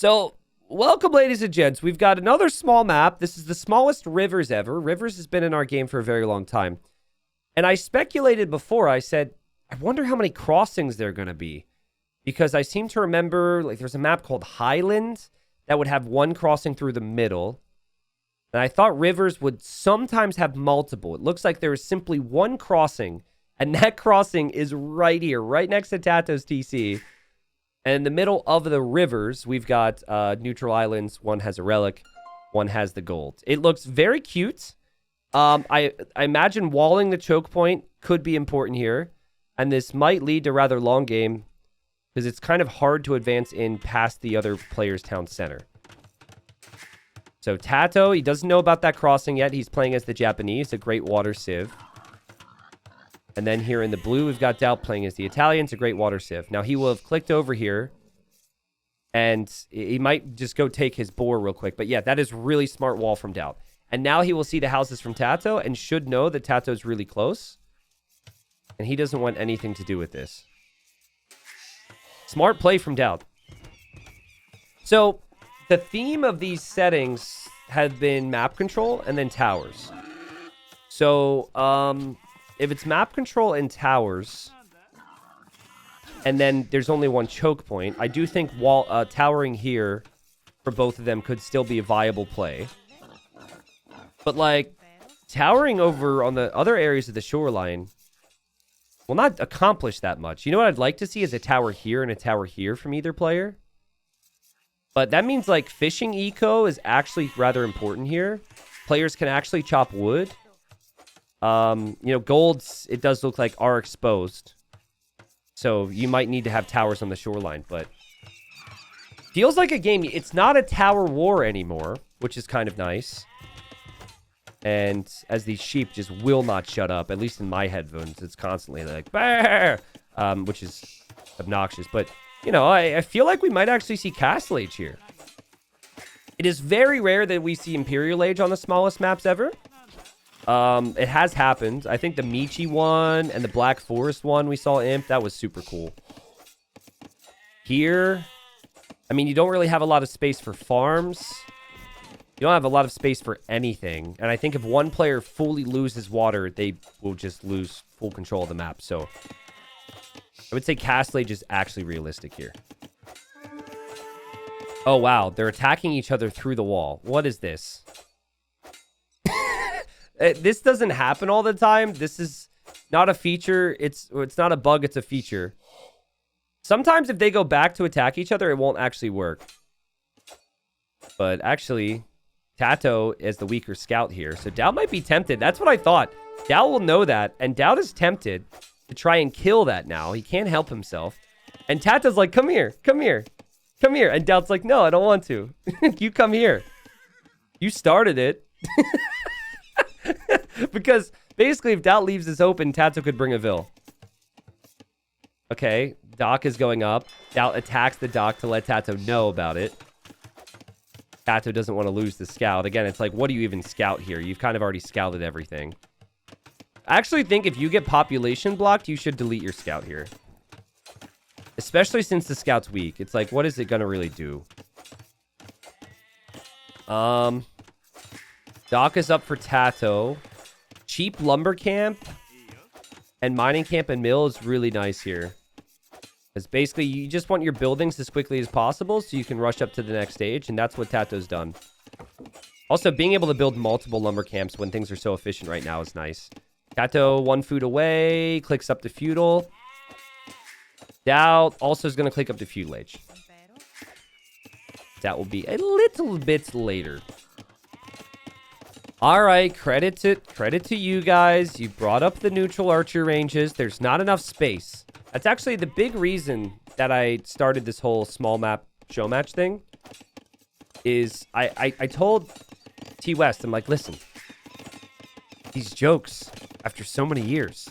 So, welcome, ladies and gents. We've got another small map. This is the smallest Rivers ever. Rivers has been in our game for a very long time. And I speculated before. I said, I wonder how many crossings there are going to be. Because I seem to remember, like, there's a map called Highland that would have one crossing through the middle. And I thought Rivers would sometimes have multiple. It looks like there is simply one crossing. And that crossing is right here, right next to Tato's TC. And in the middle of the rivers, we've got neutral islands. One has a relic. One has the gold. It looks very cute. I imagine walling the choke point could be important here. And this might lead to a rather long game because it's kind of hard to advance in past the other player's town center. So Tato, he doesn't know about that crossing yet. He's playing as the Japanese, a great water sieve. And then here in the blue, we've got Doubt playing as the Italians, a great water sieve. Now, he will have clicked over here, and he might just go take his boar real quick. But yeah, that is really smart wall from Doubt. And now he will see the houses from Tato and should know that Tato's really close. And he doesn't want anything to do with this. Smart play from Doubt. So, the theme of these settings have been map control and then towers. So, if it's map control and towers, and then there's only one choke point, I do think towering here for both of them could still be a viable play. But, like, towering over on the other areas of the shoreline will not accomplish that much. You know what I'd like to see is a tower here and a tower here from either player. But that means, like, fishing eco is actually rather important here. Players can actually chop wood. Golds, it does look like, are exposed. So you might need to have towers on the shoreline, but feels like a game. It's not a tower war anymore, which is kind of nice. And as these sheep just will not shut up, at least in my headphones, it's constantly like, "Bah!" Which is obnoxious. But, I feel like we might actually see Castle Age here. It is very rare that we see Imperial Age on the smallest maps ever. It has happened. I think the Michi one and the Black Forest one we saw Imp, that was super cool. Here, I mean, you don't really have a lot of space for farms. You don't have a lot of space for anything. And I think if one player fully loses water, they will just lose full control of the map. So I would say Castle Age is actually realistic here. Oh, wow. They're attacking each other through the wall. What is this? This doesn't happen all the time. This is not a feature. It's not a bug. It's a feature. Sometimes if they go back to attack each other, it won't actually work. But actually, Tato is the weaker scout here. So Doubt might be tempted. That's what I thought. Doubt will know that. And Doubt is tempted to try and kill that now. He can't help himself. And Tato's like, come here. Come here. Come here. And Doubt's like, no, I don't want to. You come here. You started it. Because basically, if Doubt leaves this open, Tato could bring a Vil. Okay, Doc is going up. Doubt attacks the Doc to let Tato know about it. Tato doesn't want to lose the scout. Again, it's like, what do you even scout here? You've kind of already scouted everything. I actually think if you get population blocked, you should delete your scout here. Especially since the scout's weak. It's like, what is it going to really do? Doc is up for Tato. Cheap lumber camp and mining camp and mill is really nice here. Because basically, you just want your buildings as quickly as possible so you can rush up to the next stage, and that's what Tato's done. Also, being able to build multiple lumber camps when things are so efficient right now is nice. Tato, 1 food away, clicks up to feudal. Doubt also is going to click up to feudal age. That will be a little bit later. All right, credit to you guys. You brought up the neutral archer ranges. There's not enough space. That's actually the big reason that I started this whole small map show match thing. Is I told T West, I'm like, listen, these jokes after so many years,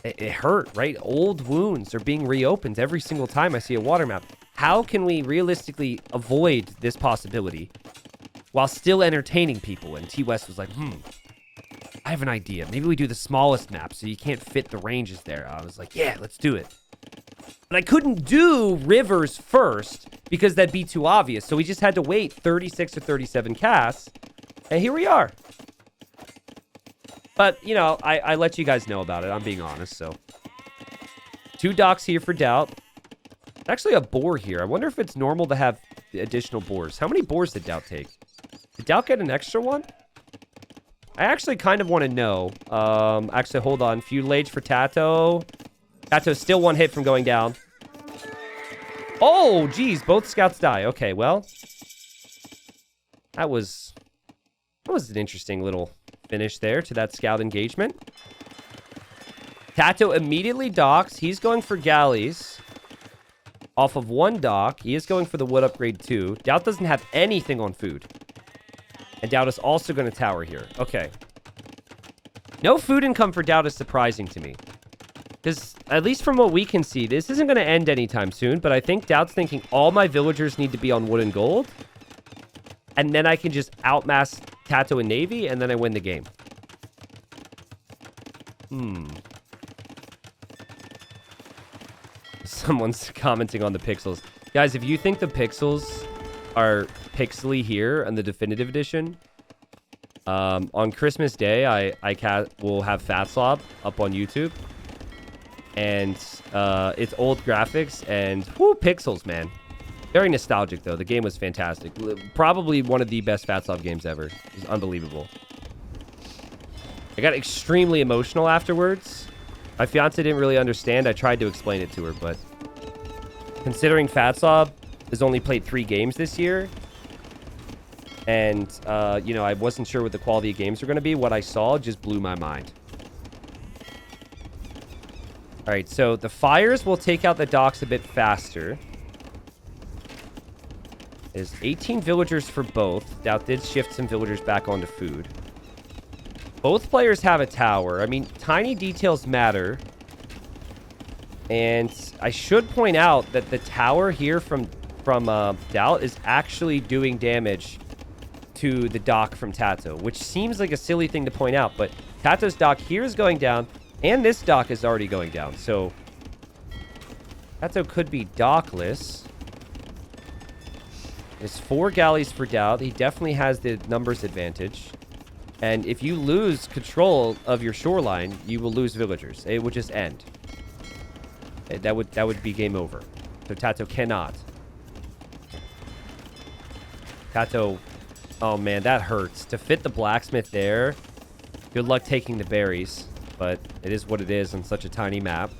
it hurt, right? Old wounds are being reopened every single time I see a water map. How can we realistically avoid this possibility while still entertaining people? And T West was like, I have an idea. Maybe we do the smallest map so you can't fit the ranges there. I was like, yeah, let's do it. But I couldn't do rivers first because that'd be too obvious. So we just had to wait 36 or 37 casts, and here we are. But, you know, I let you guys know about it. I'm being honest, so. 2 docks here for Doubt. Actually a boar here. I wonder if it's normal to have additional boars. How many boars did Doubt take? Did Doubt get an extra one? I actually kind of want to know. Actually, hold on. Feudal Age for Tato. Tato's still 1 hit from going down. Oh, geez. Both scouts die. Okay, well. That was an interesting little finish there to that scout engagement. Tato immediately docks. He's going for galleys. Off of 1 dock. He is going for the wood upgrade too. Doubt doesn't have anything on food. And Doubt is also going to tower here. Okay. No food income for Doubt is surprising to me. Because, at least from what we can see, this isn't going to end anytime soon. But I think Doubt's thinking all my villagers need to be on wood and gold. And then I can just outmass Tato and Navy, and then I win the game. Someone's commenting on the pixels. Guys, if you think the pixels are pixely here on the definitive edition, on Christmas Day, I will have Fat Slob up on YouTube. And it's old graphics and whoo, pixels, man. Very nostalgic, though. The game was fantastic. Probably one of the best Fat Slob games ever. It was unbelievable. I got extremely emotional afterwards. My fiance didn't really understand. I tried to explain it to her, but considering Fat Slob has only played 3 games this year, and, you know, I wasn't sure what the quality of games were going to be, what I saw just blew my mind. All right, so the fires will take out the docks a bit faster. There's 18 villagers for both. Doubt did shift some villagers back onto food. Both players have a tower. I mean, tiny details matter. And I should point out that the tower here from Doubt is actually doing damage to the dock from Tato, which seems like a silly thing to point out, but Tato's dock here is going down, and this dock is already going down, so Tato could be dockless. There's 4 galleys for Doubt. He definitely has the numbers advantage. And if you lose control of your shoreline, you will lose villagers. It would just end. That would be game over. So Tato cannot. Tato, oh man, that hurts. To fit the blacksmith there, good luck taking the berries. But it is what it is on such a tiny map.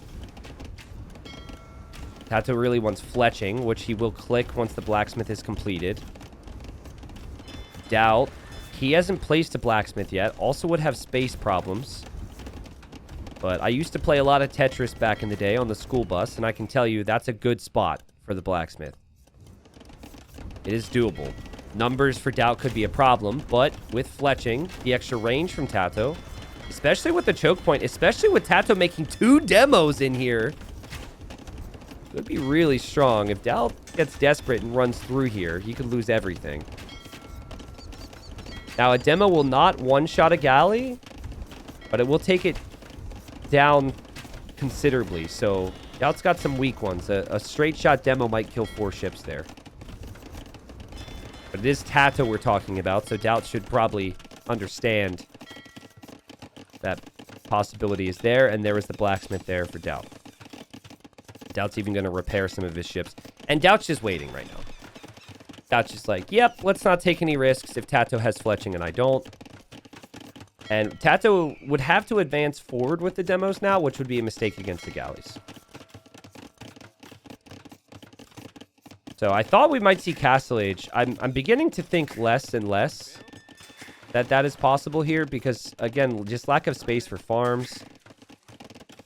Tato really wants fletching, which he will click once the blacksmith is completed. Doubt. He hasn't placed a blacksmith yet. Also would have space problems. But I used to play a lot of Tetris back in the day on the school bus, and I can tell you that's a good spot for the blacksmith. It is doable. Numbers for Doubt could be a problem, but with fletching, the extra range from Tato, especially with the choke point, especially with Tato making 2 demos in here, could be really strong. If Doubt gets desperate and runs through here, he could lose everything. Now, a demo will not one-shot a galley, but it will take it down considerably. So, Doubt's got some weak ones. A straight-shot demo might kill 4 ships there. But it is Tato we're talking about, so Doubt should probably understand that possibility is there, and there is the blacksmith there for Doubt. Doubt's even going to repair some of his ships. And Doubt's just waiting right now. Doubt's just like, yep, let's not take any risks if Tato has fletching and I don't. And Tato would have to advance forward with the demos now, which would be a mistake against the galleys. So I thought we might see Castle Age. I'm beginning to think less and less that is possible here because, again, just lack of space for farms.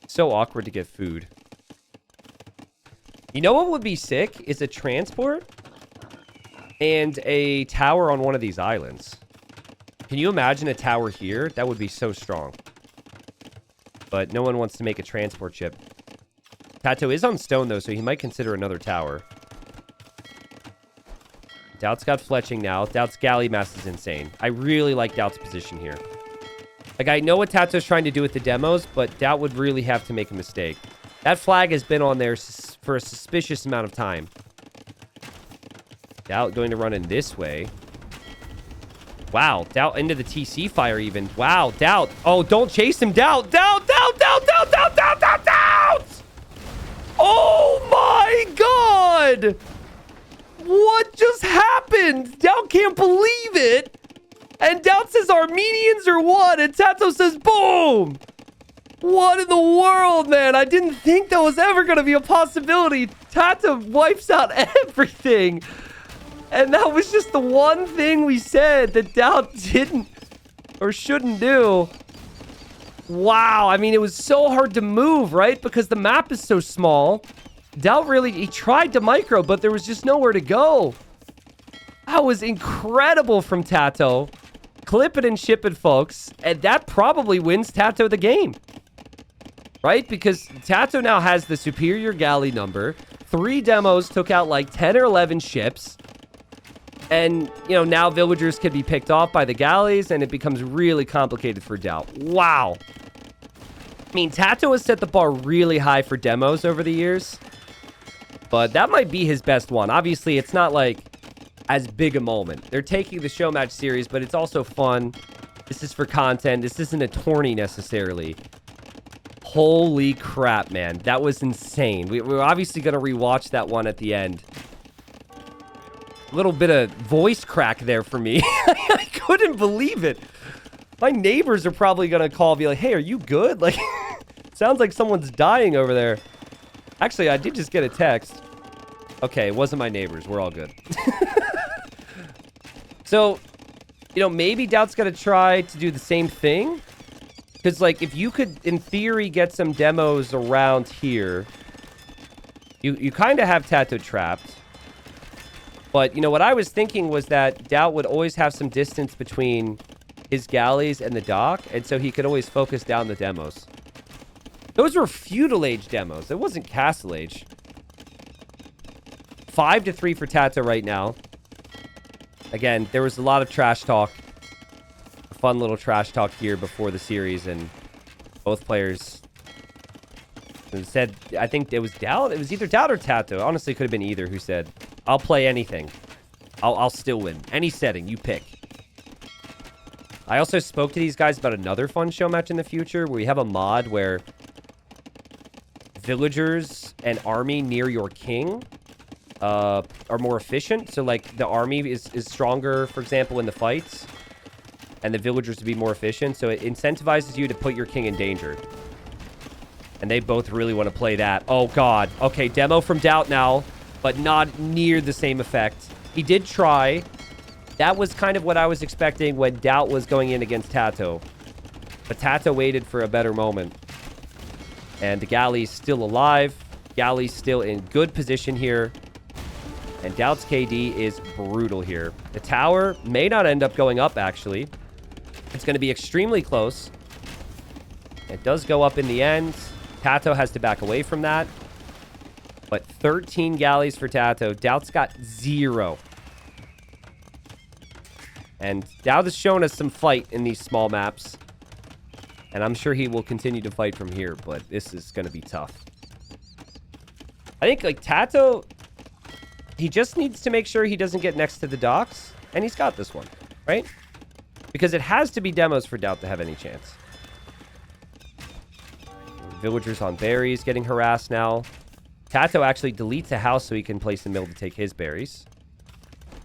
So awkward to get food. You know what would be sick is a transport and a tower on one of these islands. Can you imagine a tower here? That would be so strong. But no one wants to make a transport ship. Tato is on stone, though, so he might consider another tower. Doubt's got fletching now. Doubt's galley mass is insane. I really like Doubt's position here. Like, I know what Tato's trying to do with the demos, but Doubt would really have to make a mistake. That flag has been on there for a suspicious amount of time. Doubt going to run in this way. Wow, Doubt into the TC fire even. Wow, Doubt. Oh, don't chase him. Doubt. Doubt. Oh my god! What just happened? Doubt can't believe it. And Doubt says Armenians are one, and Tato says boom! What in the world, man? I didn't think that was ever going to be a possibility. Tato wipes out everything. And that was just the one thing we said that Doubt didn't or shouldn't do. Wow. I mean, it was so hard to move, right? Because the map is so small. Doubt really, he tried to micro, but there was just nowhere to go. That was incredible from Tato. Clip it and ship it, folks. And that probably wins Tato the game. Right? Because Tato now has the superior galley number. 3 demos took out like 10 or 11 ships. And, you know, now villagers can be picked off by the galleys, and it becomes really complicated for Doubt. Wow. I mean, Tato has set the bar really high for demos over the years. But that might be his best one. Obviously, it's not like as big a moment. They're taking the show match series, but it's also fun. This is for content. This isn't a tourney necessarily. Holy crap, man. That was insane. We're obviously going to rewatch that one at the end. A little bit of voice crack there for me. I couldn't believe it. My neighbors are probably going to call and be like, hey, are you good? Like, sounds like someone's dying over there. Actually, I did just get a text. Okay, it wasn't my neighbors. We're all good. So, you know, maybe Doubt's going to try to do the same thing. Because, like, if you could, in theory, get some demos around here, you kind of have Tato trapped. But, you know, what I was thinking was that Doubt would always have some distance between his galleys and the dock, and so he could always focus down the demos. Those were feudal age demos. It wasn't castle age. 5-3 for Tato right now. Again, there was a lot of trash talk. A fun little trash talk here before the series, and both players said, I think it was Doubt. It was either Doubt or Tato. Honestly, it could have been either who said, I'll play anything. I'll still win. Any setting, you pick. I also spoke to these guys about another fun show match in the future where we have a mod where villagers and army near your king are more efficient. So, like, the army is stronger, for example, in the fights, and the villagers to be more efficient. So it incentivizes you to put your king in danger. And they both really want to play that. Oh, God. Okay, demo from Doubt now, but not near the same effect. He did try. That was kind of what I was expecting when Doubt was going in against Tato. But Tato waited for a better moment. And the galley's still alive. Galley's still in good position here. And Doubt's KD is brutal here. The tower may not end up going up, actually. It's going to be extremely close. It does go up in the end. Tato has to back away from that. But 13 galleys for Tato. Doubt's got 0. And Doubt has shown us some fight in these small maps. And I'm sure he will continue to fight from here, but this is going to be tough. I think, like, Tato, he just needs to make sure he doesn't get next to the docks. And he's got this one, right? Because it has to be demos for Doubt to have any chance. Villagers on berries getting harassed now. Tato actually deletes a house so he can place the mill to take his berries.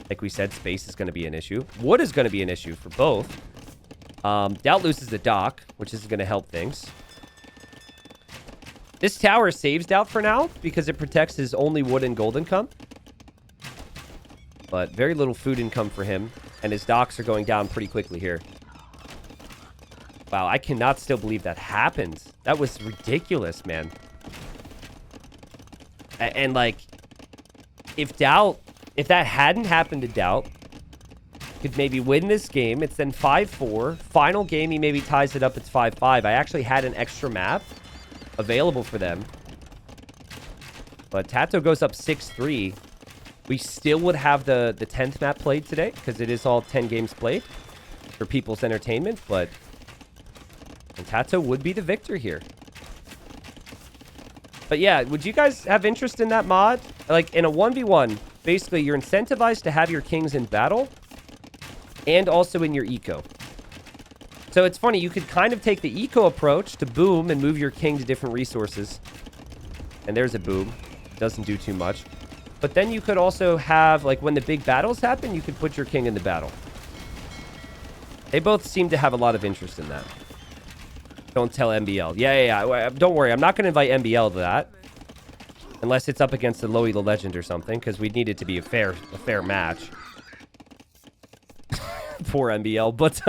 Like we said, space is going to be an issue. Wood is going to be an issue for both. Doubt loses the dock, which is going to help things. This tower saves Doubt for now because it protects his only wood and gold income. But very little food income for him. And his docks are going down pretty quickly here. Wow, I cannot still believe that happened. That was ridiculous, man. And like, if that hadn't happened to Doubt, could maybe win this game. It's then 5-4. Final game, he maybe ties it up. It's 5-5. I actually had an extra map available for them. But Tato goes up 6-3. We still would have the 10th map played today because it is all 10 games played for people's entertainment. But Tato would be the victor here. But yeah, would you guys have interest in that mod? Like, in a 1v1, basically you're incentivized to have your kings in battle and also in your eco. So it's funny, you could kind of take the eco approach to boom and move your king to different resources. And there's a boom. Doesn't do too much. But then you could also have, like, when the big battles happen, you could put your king in the battle. They both seem to have a lot of interest in that. Don't tell MBL. Yeah. Don't worry. I'm not going to invite MBL to that. Unless it's up against the Loey the Legend or something, because we need it to be a fair match. Poor MBL, but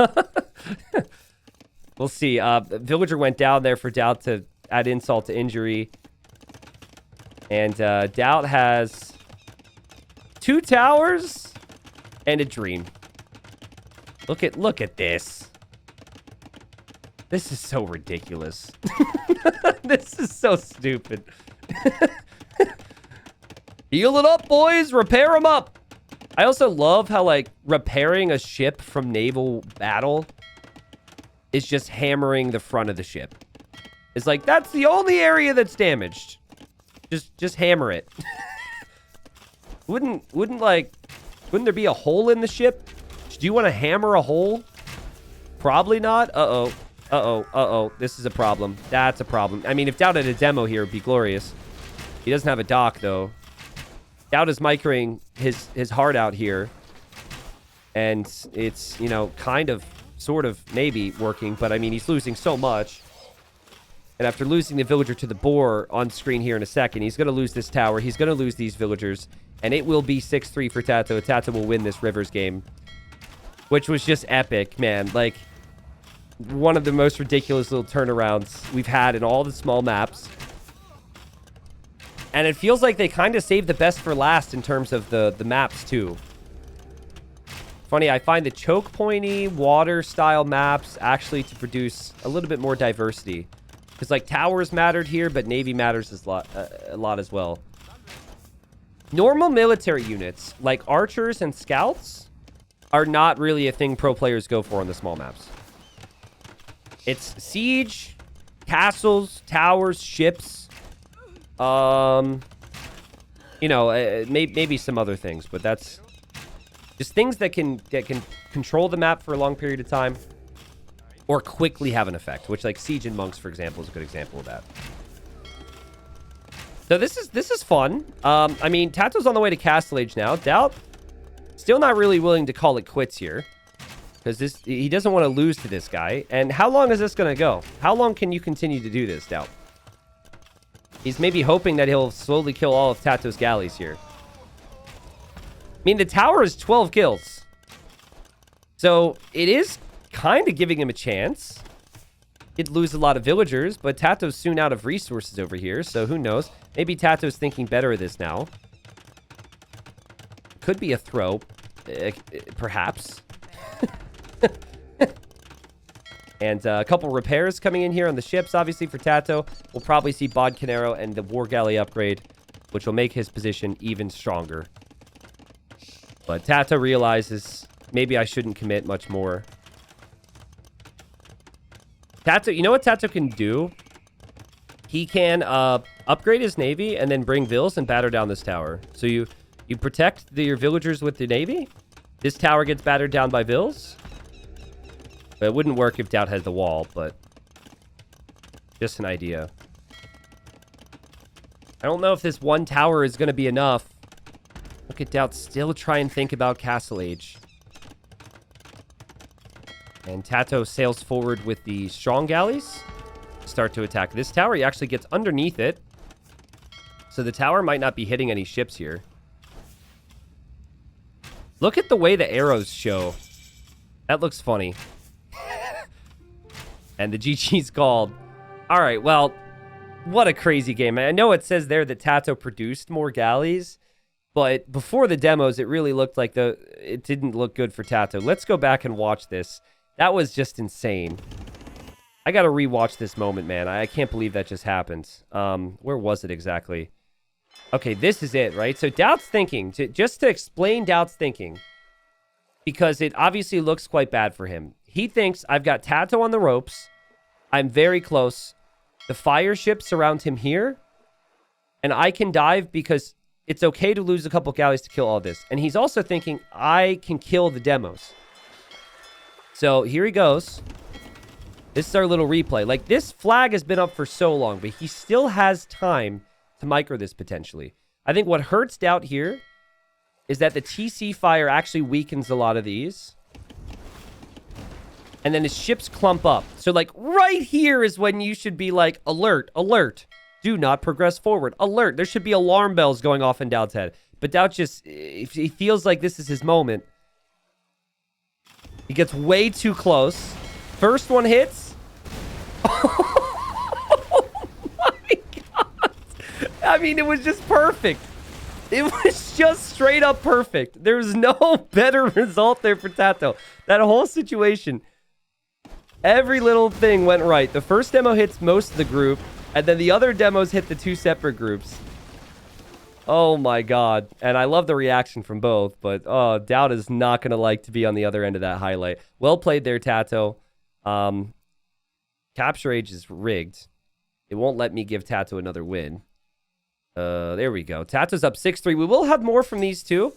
we'll see. Villager went down there for Doubt to add insult to injury. And Doubt has 2 towers and a dream. Look at this. This is so ridiculous. This is so stupid. Heal it up, boys. Repair them up. I also love how, like, repairing a ship from naval battle is just hammering the front of the ship. It's like, that's the only area that's damaged. Just hammer it. Wouldn't there be a hole in the ship? Do you want to hammer a hole? Probably not. Uh-oh. This is a problem. That's a problem. I mean, if Doubt had a demo here, it'd be glorious. He doesn't have a dock, though. Doubt is microing his heart out here. And it's, you know, kind of, sort of, maybe working. But, I mean, he's losing so much. And after losing the villager to the boar on screen here in a second, he's going to lose this tower. He's going to lose these villagers. And it will be 6-3 for Tato. Tato will win this Rivers game. Which was just epic, man. Like, one of the most ridiculous little turnarounds we've had in all the small maps. And it feels like they kind of saved the best for last in terms of the maps, too. Funny, I find the choke pointy, water-style maps actually to produce a little bit more diversity. Because, like, towers mattered here, but navy matters a lot as well. Normal military units, like archers and scouts, are not really a thing pro players go for on the small maps. It's siege, castles, towers, ships. You know, maybe some other things, but that's just things that can control the map for a long period of time or quickly have an effect, which, like, siege and monks, for example, is a good example of that. So this is fun. I mean, Tato's on the way to Castle Age now. Doubt still not really willing to call it quits here. Because he doesn't want to lose to this guy. And how long is this going to go? How long can you continue to do this, Doubt? He's maybe hoping that he'll slowly kill all of Tato's galleys here. I mean, the tower is 12 kills. So it is kind of giving him a chance. He'd lose a lot of villagers, but Tato's soon out of resources over here. So who knows? Maybe Tato's thinking better of this now. Could be a throw. Perhaps. And a couple repairs coming in here on the ships, obviously, for Tato. We'll probably see Bod Canero and the War Galley upgrade, which will make his position even stronger. But Tato realizes, maybe I shouldn't commit much more. Tato, you know what Tato can do? He can upgrade his navy and then bring Vills and batter down this tower. So you protect your villagers with the navy. This tower gets battered down by Vills. But it wouldn't work if Doubt had the wall, but just an idea. I don't know if this one tower is going to be enough. Look at Doubt still try and think about Castle Age. And Tato sails forward with the strong galleys. Start to attack this tower. He actually gets underneath it. So the tower might not be hitting any ships here. Look at the way the arrows show. That looks funny. And the GG's called. All right, well, what a crazy game. I know it says there that Tato produced more galleys, but before the demos, it really looked like it didn't look good for Tato. Let's go back and watch this. That was just insane. I got to rewatch this moment, man. I can't believe that just happened. Where was it exactly? Okay, this is it, right? So Doubt's thinking, just to explain Doubt's thinking, because it obviously looks quite bad for him. He thinks, I've got Tato on the ropes. I'm very close. The fire ships surround him here. And I can dive because it's okay to lose a couple galleys to kill all this. And he's also thinking, I can kill the demos. So here he goes. This is our little replay. Like, this flag has been up for so long, but he still has time to micro this potentially. I think what hurts Doubt here is that the TC fire actually weakens a lot of these. And then his ships clump up. So, like, right here is when you should be like, alert, alert. Do not progress forward. Alert. There should be alarm bells going off in Doubt's head. But Doubt just, he feels like this is his moment. He gets way too close. First one hits. Oh my God. I mean, it was just perfect. It was just straight up perfect. There was no better result there for Tato. That whole situation, every little thing went right. The first demo hits most of the group, and then the other demos hit the two separate groups. Oh my God. And I love the reaction from both, but Doubt is not going to like to be on the other end of that highlight. Well played there, Tato. Capture Age is rigged. It won't let me give Tato another win. There we go. Tato's up 6-3. We will have more from these two.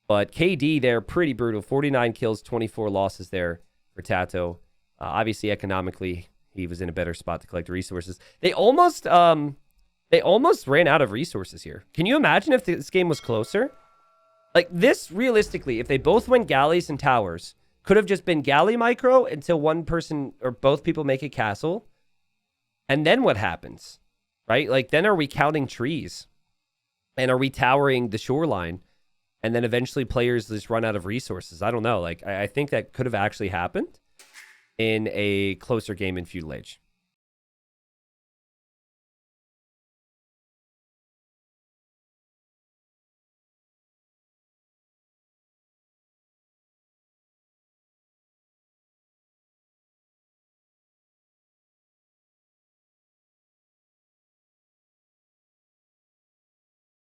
But KD there, pretty brutal. 49 kills, 24 losses there for Tato. Obviously, economically, he was in a better spot to collect resources. They almost ran out of resources here. Can you imagine if this game was closer? Like, this, realistically, if they both went galleys and towers, could have just been galley micro until one person or both people make a castle. And then what happens? Right? Like, then are we counting trees? And are we towering the shoreline? And then eventually players just run out of resources. I don't know. Like, I think that could have actually happened in a closer game in Feudal Age.